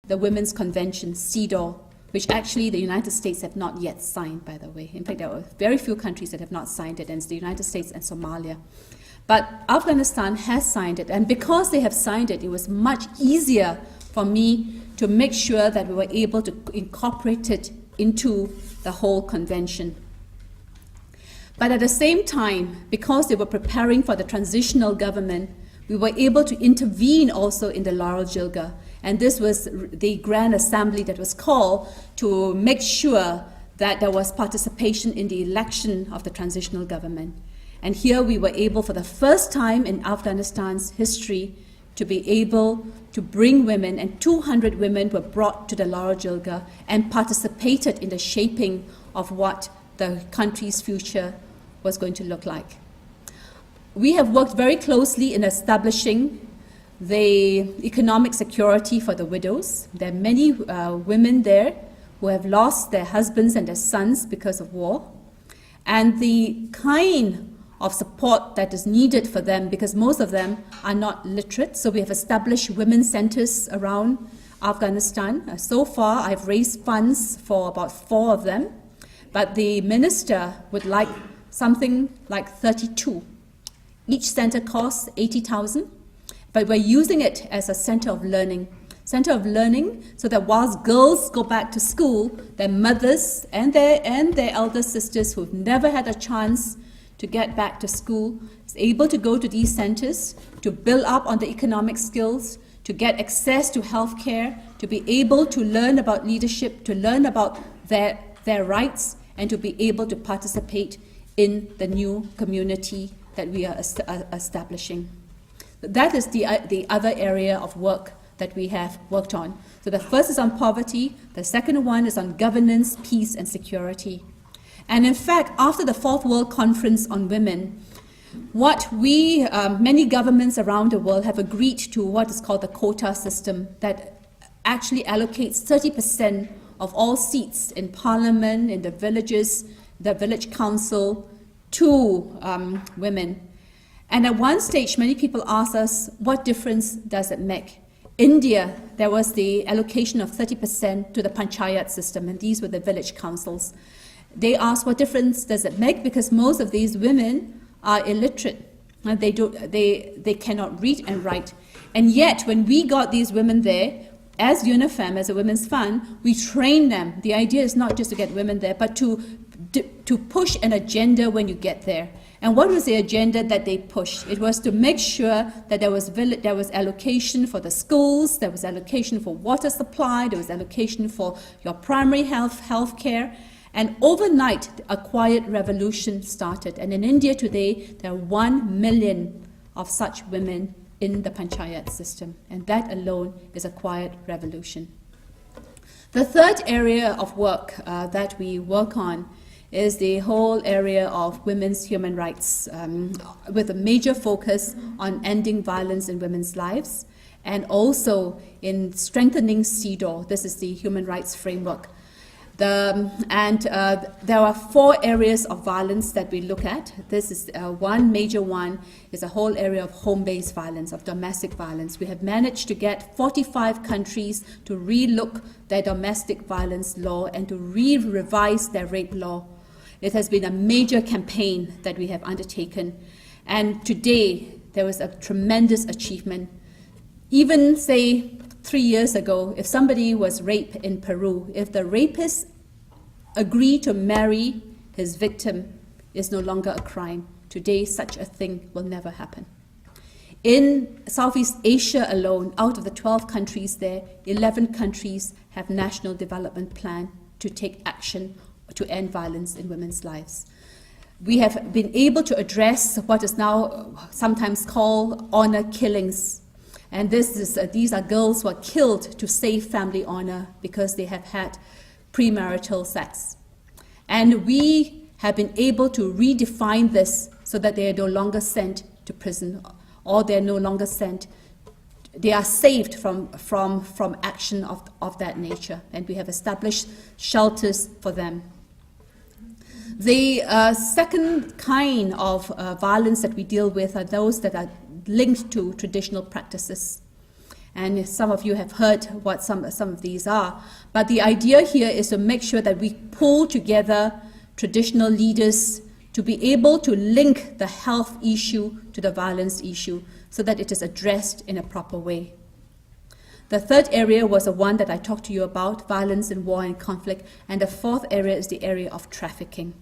the Women's Convention, CEDAW, which actually the United States have not yet signed, by the way. In fact, there are very few countries that have not signed it, and it's the United States and Somalia. But Afghanistan has signed it, and because they have signed it, it was much easier for me to make sure that we were able to incorporate it into the whole convention. But at the same time, because they were preparing for the transitional government, we were able to intervene also in the Laurel Jilga. And this was the Grand Assembly that was called to make sure that there was participation in the election of the transitional government. And here we were able, for the first time in Afghanistan's history, to be able to bring women, and 200 women were brought to the Laurel Jilga and participated in the shaping of what the country's future was going to look like. We have worked very closely in establishing the economic security for the widows. There are many women there who have lost their husbands and their sons because of war. And the kind of support that is needed for them, because most of them are not literate. So we have established women's centers around Afghanistan. So far, I've raised funds for about 4 of them, but the minister would like something like 32. Each center costs 80,000, but we're using it as a center of learning. Center of learning, so that whilst girls go back to school, their mothers and their elder sisters who've never had a chance to get back to school is able to go to these centers to build up on the economic skills, to get access to healthcare, to be able to learn about leadership, to learn about their rights, and to be able to participate in the new community that we are establishing. That is the other area of work that we have worked on. So the first is on poverty, the second one is on governance, peace, and security. And in fact, after the Fourth World Conference on Women, what many governments around the world have agreed to what is called the quota system that actually allocates 30% of all seats in parliament, in the villages, the village council, to women. And at one stage, many people asked us, what difference does it make? India, there was the allocation of 30% to the panchayat system, and these were the village councils. They asked, what difference does it make? Because most of these women are illiterate. They cannot read and write. And yet, when we got these women there, as UNIFEM, as a women's fund, we trained them. The idea is not just to get women there, but to push an agenda when you get there. And what was the agenda that they pushed? It was to make sure that there was allocation for the schools, there was allocation for water supply, there was allocation for your primary health care. And overnight, a quiet revolution started. And in India today, there are 1 million of such women in the panchayat system. And that alone is a quiet revolution. The third area of work that we work on is the whole area of women's human rights, with a major focus on ending violence in women's lives, and also in strengthening CEDAW. This is the human rights framework. There are 4 areas of violence that we look at. This is one major one, is a whole area of home-based violence, of domestic violence. We have managed to get 45 countries to re-look their domestic violence law and to revise their rape law. It has been a major campaign that we have undertaken. And today, there was a tremendous achievement. Even, say, 3 years ago, if somebody was raped in Peru, if the rapist agreed to marry his victim, it's no longer a crime. Today, such a thing will never happen. In Southeast Asia alone, out of the 12 countries there, 11 countries have national development plan to take action to end violence in women's lives. We have been able to address what is now sometimes called honor killings. And these are girls who are killed to save family honor because they have had premarital sex. And we have been able to redefine this so that they are no longer sent to prison, or they are no longer sent, they are saved from action of that nature. And we have established shelters for them. The second kind of violence that we deal with are those that are linked to traditional practices. And some of you have heard what some of these are. But the idea here is to make sure that we pull together traditional leaders to be able to link the health issue to the violence issue so that it is addressed in a proper way. The third area was the one that I talked to you about, violence and war and conflict. And the fourth area is the area of trafficking.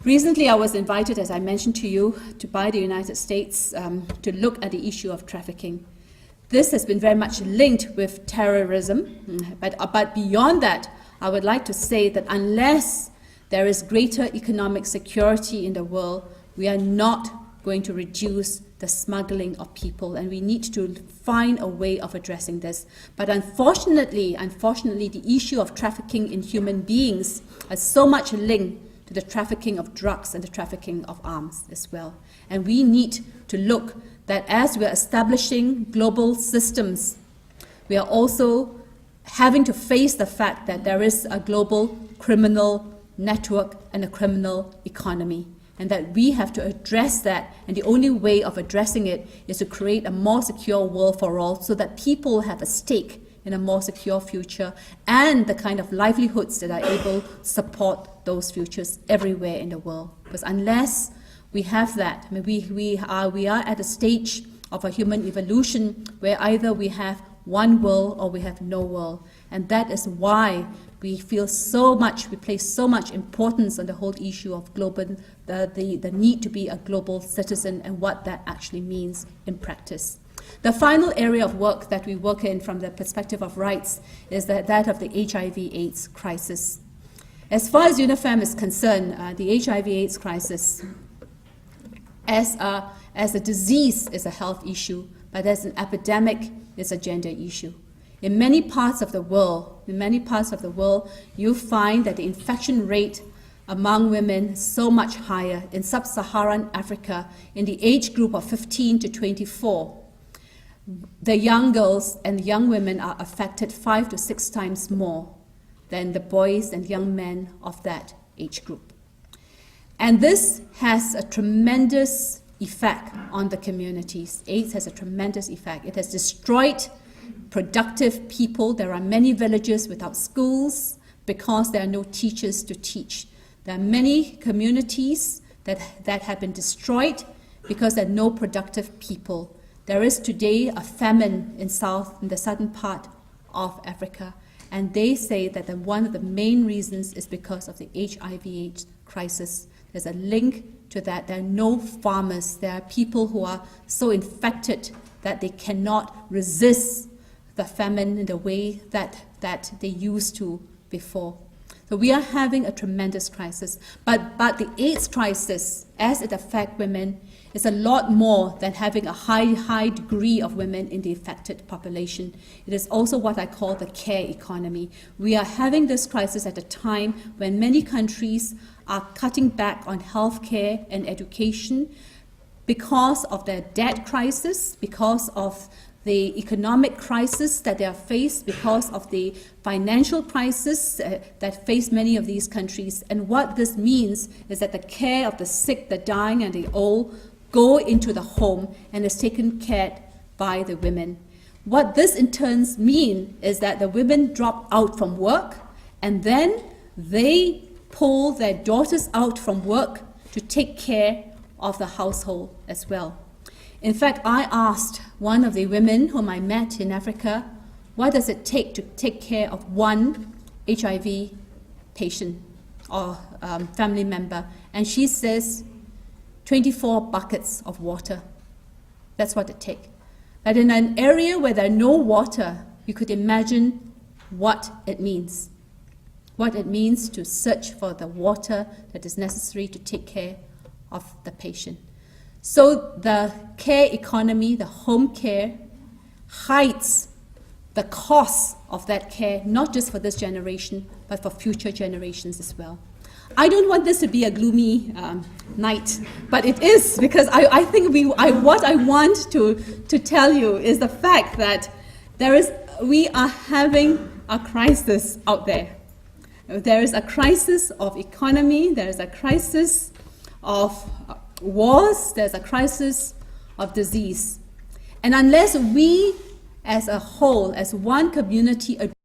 Recently, I was invited, as I mentioned to you, by the United States to look at the issue of trafficking. This has been very much linked with terrorism, but beyond that, I would like to say that unless there is greater economic security in the world, we are not going to reduce the smuggling of people, and we need to find a way of addressing this. But unfortunately, the issue of trafficking in human beings has so much linked to the trafficking of drugs and the trafficking of arms as well. And we need to look that as we are establishing global systems, we are also having to face the fact that there is a global criminal network and a criminal economy, and that we have to address that, and the only way of addressing it is to create a more secure world for all so that people have a stake in a more secure future and the kind of livelihoods that are able to support those futures everywhere in the world. Because unless we have that, I mean, we are at a stage of a human evolution where either we have one world or we have no world. And that is why we place so much importance on the whole issue of global, the need to be a global citizen and what that actually means in practice. The final area of work that we work in from the perspective of rights is that of the HIV/AIDS crisis. As far as UNIFEM is concerned, the HIV/AIDS crisis as a disease is a health issue, but as an epidemic is a gender issue. In many parts of the world, you find that the infection rate among women is so much higher. In sub-Saharan Africa, in the age group of 15 to 24, the young girls and young women are affected 5 to 6 times more than the boys and young men of that age group. And this has a tremendous effect on the communities. AIDS has a tremendous effect. It has destroyed productive people. There are many villages without schools because there are no teachers to teach. There are many communities that have been destroyed because there are no productive people. There is today a famine in the southern part of Africa, and they say that one of the main reasons is because of the HIV/AIDS crisis. There's a link to that. There are no farmers. There are people who are so infected that they cannot resist the famine in the way that they used to before. So we are having a tremendous crisis. But the AIDS crisis, as it affects women, is a lot more than having a high degree of women in the affected population. It is also what I call the care economy. We are having this crisis at a time when many countries are cutting back on healthcare and education because of the debt crisis, because of the economic crisis that they are faced, because of the financial crisis that face many of these countries. And what this means is that the care of the sick, the dying, and the old go into the home and is taken care by the women. What this in turn means is that the women drop out from work, and then they pull their daughters out from work to take care of the household as well. In fact, I asked one of the women whom I met in Africa, what does it take to take care of one HIV patient or family member? And she says 24 buckets of water. That's what it takes. But in an area where there is no water, you could imagine what it means. What it means to search for the water that is necessary to take care of the patient. So the care economy, the home care, hides the cost of that care, not just for this generation, but for future generations as well. I don't want this to be a gloomy night, but it is, because I think what I want to tell you is the fact that we are having a crisis out there. There is a crisis of economy, there is a crisis of wars, there's a crisis of disease. And unless we as a whole, as one community